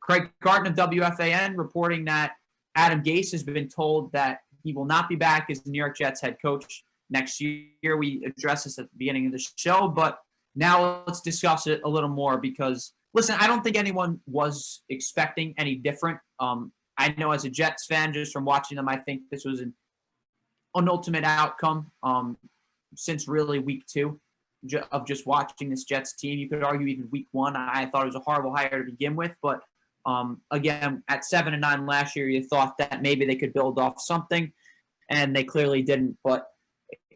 Craig Carton of WFAN reporting that Adam Gase has been told that he will not be back as the New York Jets head coach next year. We addressed this at the beginning of the show, but now let's discuss it a little more because, listen, I don't think anyone was expecting any different. I know as a Jets fan, just from watching them, I think this was an ultimate outcome since really week 2 of just watching this Jets team. You could argue even week 1, I thought it was a horrible hire to begin with, but again, at 7-9 last year, you thought that maybe they could build off something, and they clearly didn't. But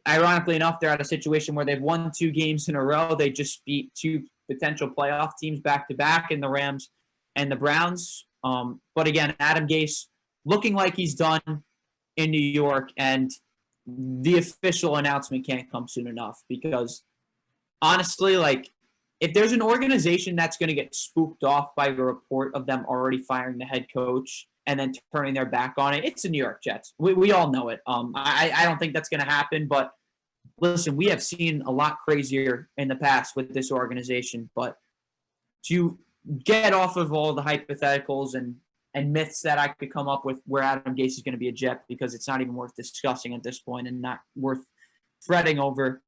ironically enough, they're at a situation where they've won 2 games in a row. They just beat 2 potential playoff teams back-to-back in the Rams and the Browns. But again, Adam Gase looking like he's done in New York, and the official announcement can't come soon enough because honestly, like, if there's an organization that's going to get spooked off by the report of them already firing the head coach and then turning their back on it, it's the New York Jets. We all know it. I don't think that's going to happen, but listen, we have seen a lot crazier in the past with this organization, but to get off of all the hypotheticals and myths that I could come up with where Adam Gase is going to be a Jet, because it's not even worth discussing at this point and not worth fretting over.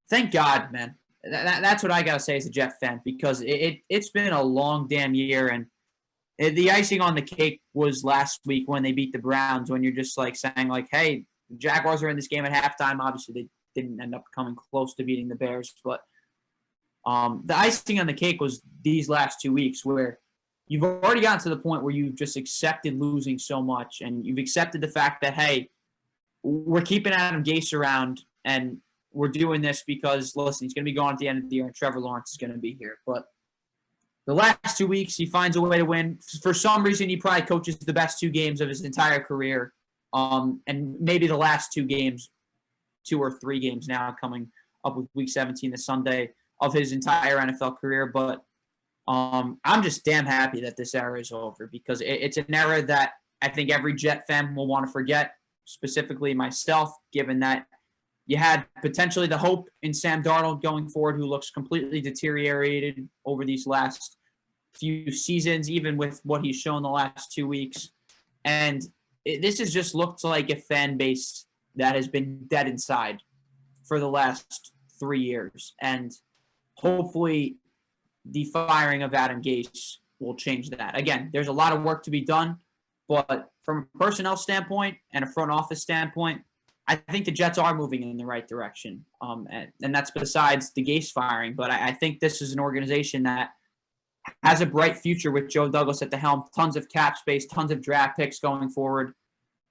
Thank God, man. That's what I got to say as a Jet fan, because it's been a long damn year, and the icing on the cake was last week when they beat the Browns, when you're just like saying like, hey, the Jaguars are in this game at halftime. Obviously, they didn't end up coming close to beating the Bears, but the icing on the cake was these last 2 weeks where you've already gotten to the point where you've just accepted losing so much, and you've accepted the fact that, hey, we're keeping Adam Gase around, and we're doing this because, listen, he's going to be gone at the end of the year, and Trevor Lawrence is going to be here. But the last 2 weeks, he finds a way to win. For some reason, he probably coaches the best 2 games of his entire career, and maybe the last 2 games, 2 or 3 games now coming up with Week 17 this Sunday of his entire NFL career. But I'm just damn happy that this era is over, because it's an era that I think every Jet fan will want to forget, specifically myself, given that you had potentially the hope in Sam Darnold going forward, who looks completely deteriorated over these last few seasons, even with what he's shown the last 2 weeks. And this has just looked like a fan base that has been dead inside for the last 3 years. And hopefully the firing of Adam Gase will change that. Again, there's a lot of work to be done, but from a personnel standpoint and a front office standpoint, I think the Jets are moving in the right direction. And that's besides the Gase firing. But I think this is an organization that has a bright future with Joe Douglas at the helm, tons of cap space, tons of draft picks going forward.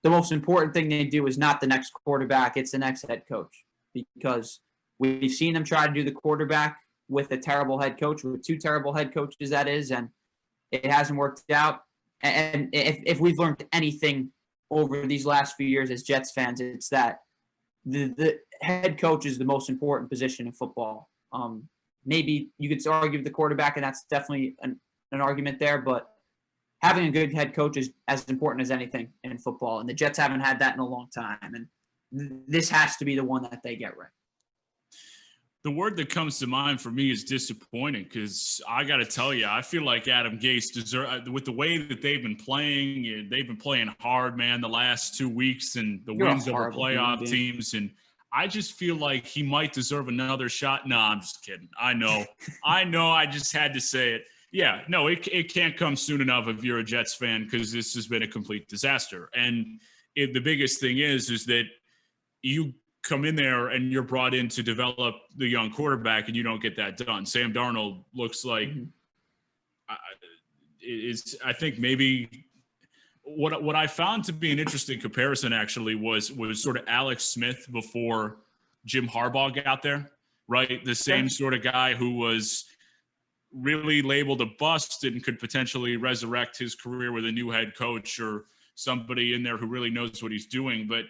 The most important thing they do is not the next quarterback, it's the next head coach. Because we've seen them try to do the quarterback with a terrible head coach, with 2 terrible head coaches, that is, and it hasn't worked out. And if we've learned anything over these last few years as Jets fans, it's that the head coach is the most important position in football. Maybe you could argue the quarterback, and that's definitely an argument there, but having a good head coach is as important as anything in football, and the Jets haven't had that in a long time, and this has to be the one that they get right. The word that comes to mind for me is disappointing, because I got to tell you, I feel like Adam Gase with the way that they've been playing hard, man, the last 2 weeks, and the wins over playoff teams. And I just feel like he might deserve another shot. No, I'm just kidding. I know. I just had to say it. Yeah, no, it can't come soon enough if you're a Jets fan, because this has been a complete disaster. And the biggest thing is that you come in there and you're brought in to develop the young quarterback, and you don't get that done. Sam Darnold looks like I think maybe what I found to be an interesting comparison actually was sort of Alex Smith before Jim Harbaugh got there, right? The same sort of guy who was really labeled a bust and could potentially resurrect his career with a new head coach or somebody in there who really knows what he's doing. But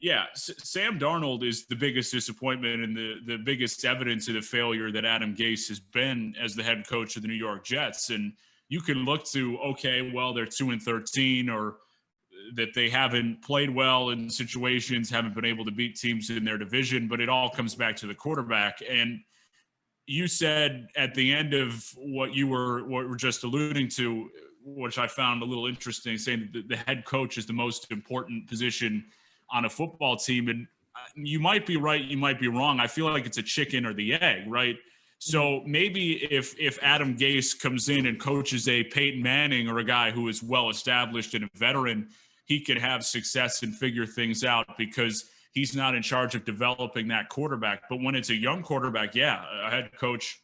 yeah, Sam Darnold is the biggest disappointment and the biggest evidence of the failure that Adam Gase has been as the head coach of the New York Jets. And you can look to, okay, well, they're 2-13, or that they haven't played well in situations, haven't been able to beat teams in their division, but it all comes back to the quarterback. And you said at the end of what you were just alluding to, which I found a little interesting, saying that the head coach is the most important position on a football team. And you might be right, you might be wrong. I feel like it's a chicken or the egg, right? So maybe if Adam Gase comes in and coaches a Peyton Manning or a guy who is well established and a veteran, he could have success and figure things out because he's not in charge of developing that quarterback. But when it's a young quarterback, yeah, a head coach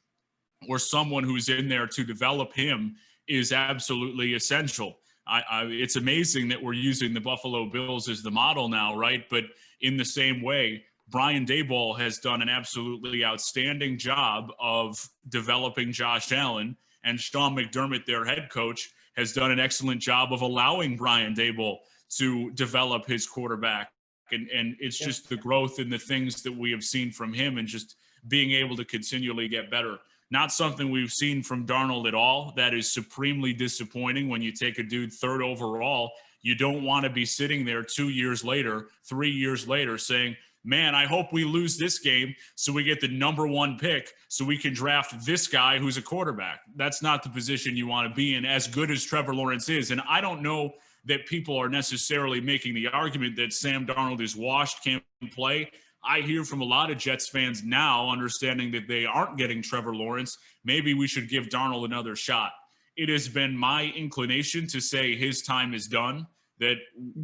or someone who's in there to develop him is absolutely essential. It's amazing that we're using the Buffalo Bills as the model now, right? But in the same way, Brian Daboll has done an absolutely outstanding job of developing Josh Allen, and Sean McDermott, their head coach, has done an excellent job of allowing Brian Daboll to develop his quarterback. And it's just the growth and the things that we have seen from him and just being able to continually get better. Not something we've seen from Darnold at all. That is supremely disappointing. When you take a dude third overall, you don't want to be sitting there 2 years later, 3 years later saying, man, I hope we lose this game so we get the number one pick so we can draft this guy who's a quarterback. That's not the position you want to be in, as good as Trevor Lawrence is. And I don't know that people are necessarily making the argument that Sam Darnold is washed, can't play. I hear from a lot of Jets fans now, understanding that they aren't getting Trevor Lawrence, maybe we should give Darnold another shot. It has been my inclination to say his time is done, that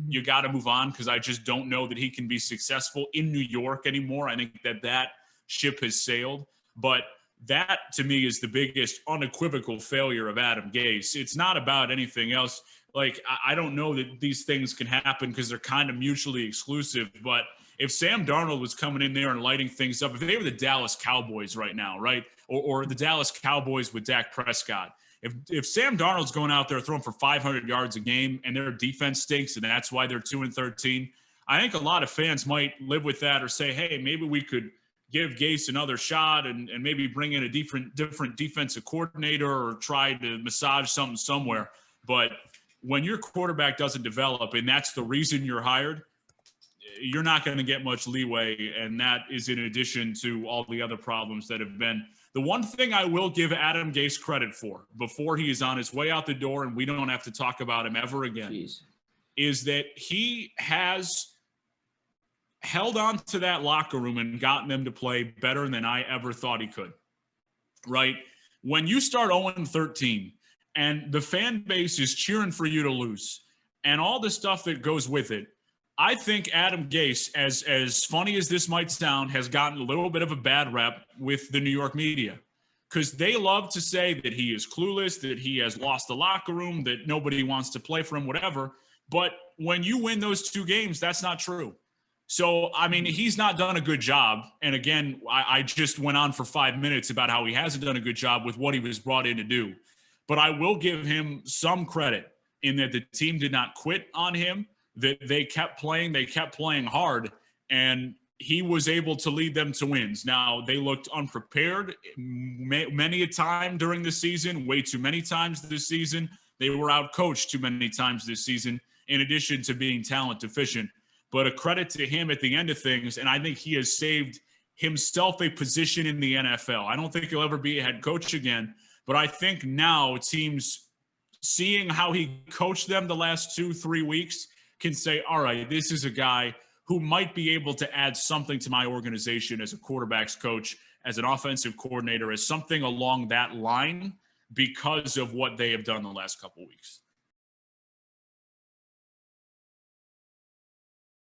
you got to move on, because I just don't know that he can be successful in New York anymore. I think that ship has sailed. But that, to me, is the biggest unequivocal failure of Adam Gase. It's not about anything else. Like, I don't know that these things can happen because they're kind of mutually exclusive. But if Sam Darnold was coming in there and lighting things up, if they were the Dallas Cowboys right now, right, or the Dallas Cowboys with Dak Prescott, if Sam Darnold's going out there throwing for 500 yards a game and their defense stinks and that's why they're 2-13, I think a lot of fans might live with that or say, hey, maybe we could give Gase another shot and maybe bring in a different defensive coordinator or try to massage something somewhere. But when your quarterback doesn't develop and that's the reason you're hired, you're not going to get much leeway, and that is in addition to all the other problems that have been. The one thing I will give Adam Gase credit for before he is on his way out the door and we don't have to talk about him ever again is that he has held on to that locker room and gotten them to play better than I ever thought he could, right? When you start 0-13 and the fan base is cheering for you to lose and all the stuff that goes with it, I think Adam Gase, as funny as this might sound, has gotten a little bit of a bad rep with the New York media because they love to say that he is clueless, that he has lost the locker room, that nobody wants to play for him, whatever. But when you win those two games, that's not true. So, I mean, he's not done a good job. And again, I just went on for 5 minutes about how he hasn't done a good job with what he was brought in to do. But I will give him some credit in that the team did not quit on him, that they kept playing hard, and he was able to lead them to wins. Now, they looked unprepared many a time during the season, way too many times this season. They were outcoached too many times this season, in addition to being talent deficient. But a credit to him at the end of things, and I think he has saved himself a position in the NFL. I don't think he'll ever be a head coach again, but I think now teams, seeing how he coached them the last 2-3 weeks, can say, all right, this is a guy who might be able to add something to my organization as a quarterback's coach, as an offensive coordinator, as something along that line because of what they have done the last couple of weeks.